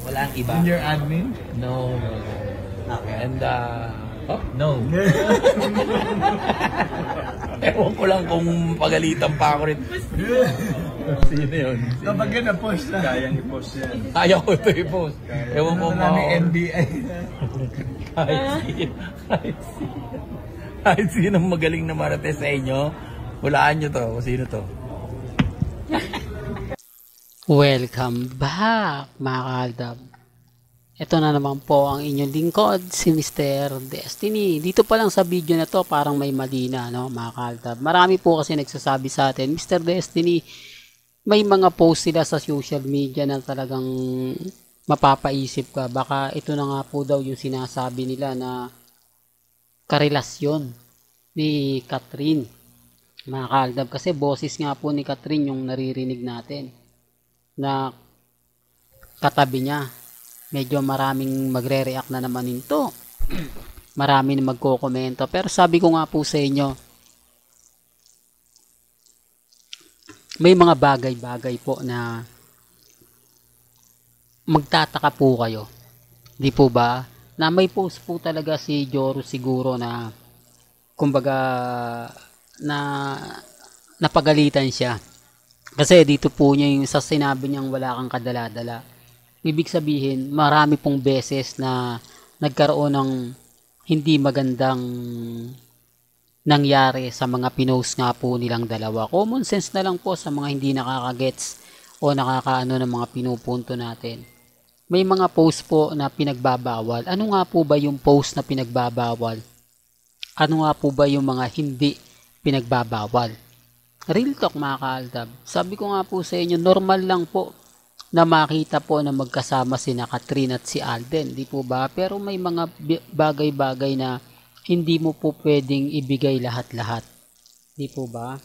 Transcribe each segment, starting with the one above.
Walang iba. Senior admin? No. Okay. And, no. Ewan ko lang kung pagalitan pa ako rin. Sino yun? Kapag yan na-post na. Kayang i-post yan. Ayaw ko ito i-post. Ewan ko NBI. kahit sino magaling na marates sa inyo, hulaan nyo to. Kung sino to. Welcome back mga kaaldab. Ito na naman po ang inyong lingkod, si Mr. Destiny. Dito pa lang sa video na to parang may mali na, no, mga kaaldab. Marami po kasi nagsasabi sa atin, Mr. Destiny, may mga post sila sa social media na talagang mapapaisip ka. Baka ito na nga po daw yung sinasabi nila na karelasyon ni Catherine, mga kaaldab. Kasi boses nga po ni Catherine yung naririnig natin na katabi niya. Medyo maraming magre-react na naman nito. Marami na magko-komento. Pero sabi ko nga po sa inyo, may mga bagay-bagay po na magtataka po kayo. Di po ba? Na may post po talaga si Joru siguro na kumbaga na napagalitan siya. Kasi dito po niya yung sa sinabi niyang wala kang kadala-dala. Ibig sabihin, marami pong beses na nagkaroon ng hindi magandang nangyari sa mga pinost nga po nilang dalawa. Common sense na lang po sa mga hindi nakakagets o nakakaano ng mga pinupunto natin. May mga post po na pinagbabawal. Ano nga po ba yung post na pinagbabawal? Ano nga po ba yung mga hindi pinagbabawal? Real talk mga kaaldab. Sabi ko nga po sa inyo, normal lang po na makita po na magkasama sina Catherine at si Alden, di po ba? Pero may mga bagay-bagay na hindi mo po pwedeng ibigay lahat-lahat. Di po ba?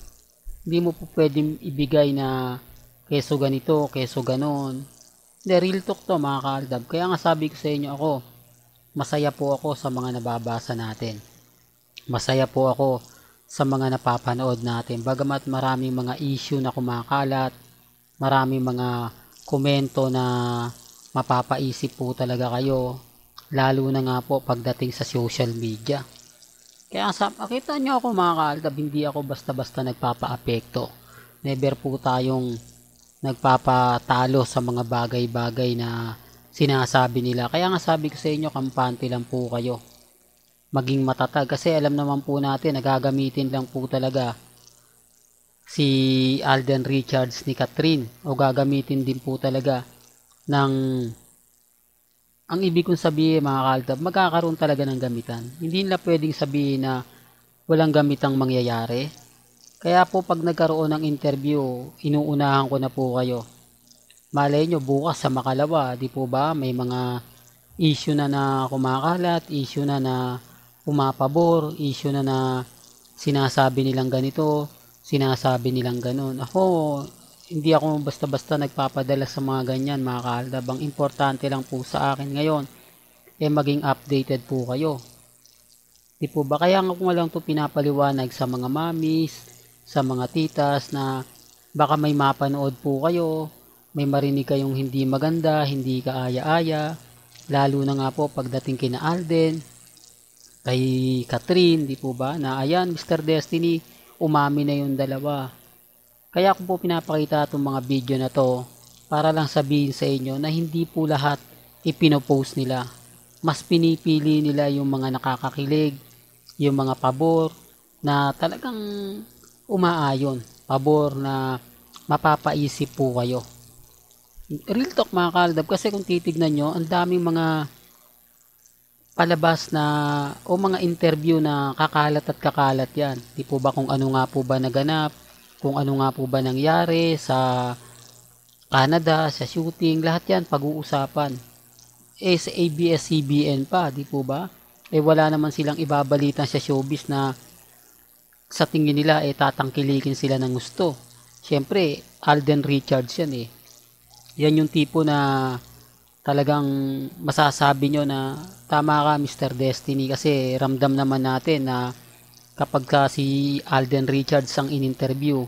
Hindi mo po pwedeng ibigay na keso ganito, keso ganon. Hindi, real talk to mga kaaldab. Kaya nga sabi ko sa inyo ako, masaya po ako sa mga nababasa natin. Masaya po ako sa mga napapanood natin. Bagamat maraming mga issue na kumakalat, maraming mga komento na mapapaisip po talaga kayo, lalo na nga po pagdating sa social media. Kaya makita nyo ako mga kaaldab, hindi ako basta-basta nagpapa-apekto. Never po tayong nagpapatalo sa mga bagay-bagay na sinasabi nila. Kaya nga sabi ko sa inyo, kampante lang po kayo. Maging matatag kasi alam naman po natin, nagagamitin lang po talaga si Alden Richards ni Catherine o gagamitin din po talaga ng ang ibig kong sabihin mga kaaldab, magkakaroon talaga ng gamitan. Hindi nila pwedeng sabihin na walang gamitang mangyayari. Kaya po pag nagkaroon ng interview, inuunahan ko na po kayo. Malay nyo bukas sa makalawa, di po ba, may mga issue na kumakalat, issue na pumapabor, issue na sinasabi nilang ganito, sinasabi nilang ganun. Ako, hindi ako basta-basta nagpapadala sa mga ganyan mga kaaldab. Ang importante lang po sa akin ngayon maging updated po kayo. Di po ba? Kaya nga ko lang ito pinapaliwanag sa mga mamis, sa mga titas na baka may mapanood po kayo, may marinig kayong hindi maganda, hindi kaaya-aya, lalo na nga po pagdating kina Alden, kay Catherine, di po ba? Na ayan, Mr. Destiny, umami na yung dalawa. Kaya ko po pinapakita itong mga video na to para lang sabihin sa inyo na hindi po lahat ipinopost nila. Mas pinipili nila yung mga nakakakilig, yung mga pabor na talagang umaayon. Pabor na mapapaisip po kayo. Real talk mga kaaldab, kasi kung titignan nyo, ang daming mga palabas na o mga interview na kakalat at kakalat yan. Di po ba kung ano nga po ba naganap, kung ano nga po ba nangyari sa Canada, sa shooting, lahat yan pag-uusapan. Sa ABS-CBN pa, di po ba? Wala naman silang ibabalitan sa showbiz na sa tingin nila tatangkilikin sila ng gusto. Siyempre, Alden Richards yan Yan yung tipo na talagang masasabi nyo na tama ka Mr. Destiny, kasi ramdam naman natin na kapag ka si Alden Richards ang in-interview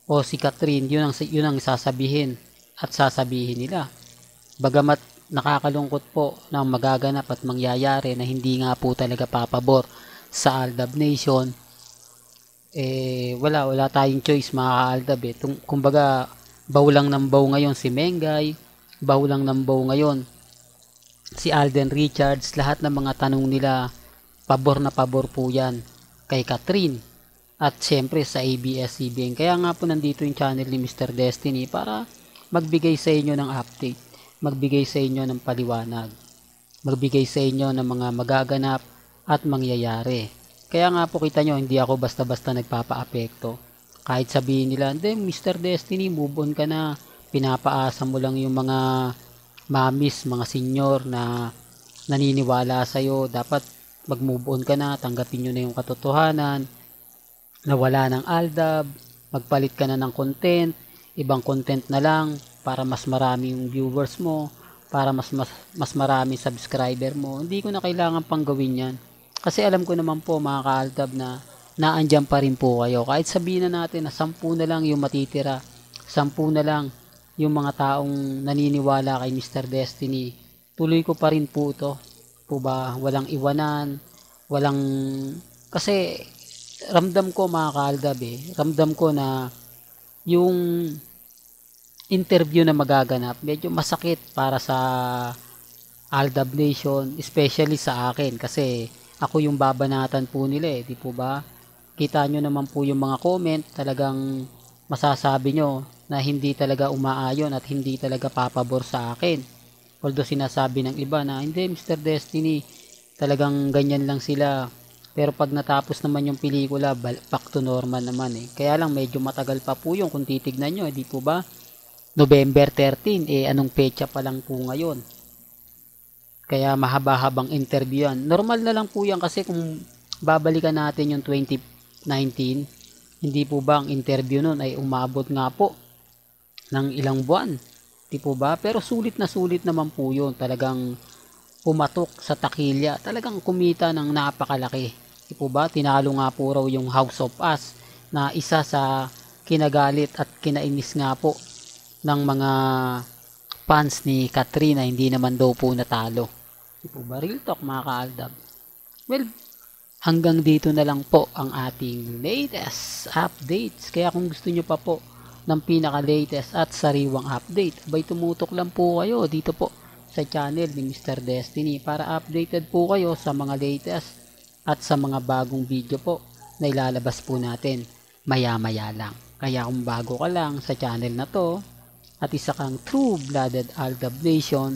o si Catherine, yun ang sasabihin at sasabihin nila. Bagamat nakakalungkot po na magaganap at mangyayari na hindi nga po talaga papabor sa Aldab Nation. Wala tayong choice mga ka-Aldab eh. Kumbaga, baw lang ng baw ngayon si Mengay, baw lang ng baw ngayon si Alden Richards. Lahat ng mga tanong nila, pabor na pabor po yan kay Catherine at syempre sa ABS-CBN. Kaya nga po nandito yung channel ni Mr. Destiny para magbigay sa inyo ng update, magbigay sa inyo ng paliwanag, magbigay sa inyo ng mga magaganap at mangyayari. Kaya nga po kita nyo, hindi ako basta-basta nagpapa-apekto. Kahit sabihin nila, hindi Mr. Destiny, move on ka na, pinapaasa mo lang yung mga mamis, mga senior na naniniwala sa'yo, dapat mag-move on ka na, tanggapin nyo na yung katotohanan, na wala ng Aldab, magpalit ka na ng content, ibang content na lang, para mas marami yung viewers mo, para mas marami subscriber mo. Hindi ko na kailangan pang gawin yan. Kasi alam ko naman po mga ka-Aldab na naandyan pa rin po kayo. Kahit sabihin na natin na 10 na lang yung matitira, 10 na lang yung mga taong naniniwala kay Mr. Destiny, tuloy ko pa rin po ito. Po ba? Walang iwanan, walang... Kasi ramdam ko mga ka-Aldab ramdam ko na yung interview na magaganap, medyo masakit para sa Aldab Nation, especially sa akin kasi ako yung babanatan po nila di po ba? Kita nyo naman po yung mga comment, talagang masasabi nyo na hindi talaga umaayon at hindi talaga papabor sa akin. Although sinasabi ng iba na hindi Mr. Destiny, talagang ganyan lang sila. Pero pag natapos naman yung pelikula, back to normal naman Kaya lang medyo matagal pa po yung kung titignan nyo, di po ba? November 13, anong petsa pa lang po ngayon. Kaya mahaba-habang interview yan. Normal na lang po yan kasi kung babalikan natin yung 2019, hindi po ba ang interview nun ay umabot nga po ng ilang buwan. Di po ba? Pero sulit na sulit naman po yun. Talagang pumatok sa takilya. Talagang kumita ng napakalaki. Di po ba? Tinalo nga po raw yung House of Us na isa sa kinagalit at kinainis nga po ng mga fans ni Katrina, hindi naman daw po natalo. Di po ba? Real talk mga ka-Aldab. Well, hanggang dito na lang po ang ating latest updates. Kaya kung gusto nyo pa po ng pinaka-latest at sariwang update, abay tumutok lang po kayo dito po sa channel ni Mr. Destiny para updated po kayo sa mga latest at sa mga bagong video po na ilalabas po natin maya-maya lang. Kaya kung bago ka lang sa channel na to at isa kang true-blooded Aldab Nation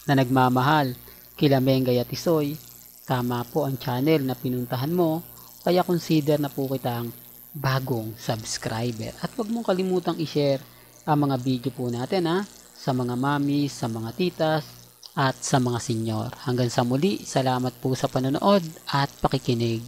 na nagmamahal kila Mengay at Isoy, tama po ang channel na pinuntahan mo, kaya consider na po kitang bagong subscriber. At huwag mong kalimutang i-share ang mga video po natin sa mga mamis, sa mga titas, at sa mga senyor. Hanggang sa muli, salamat po sa panonood at pakikinig.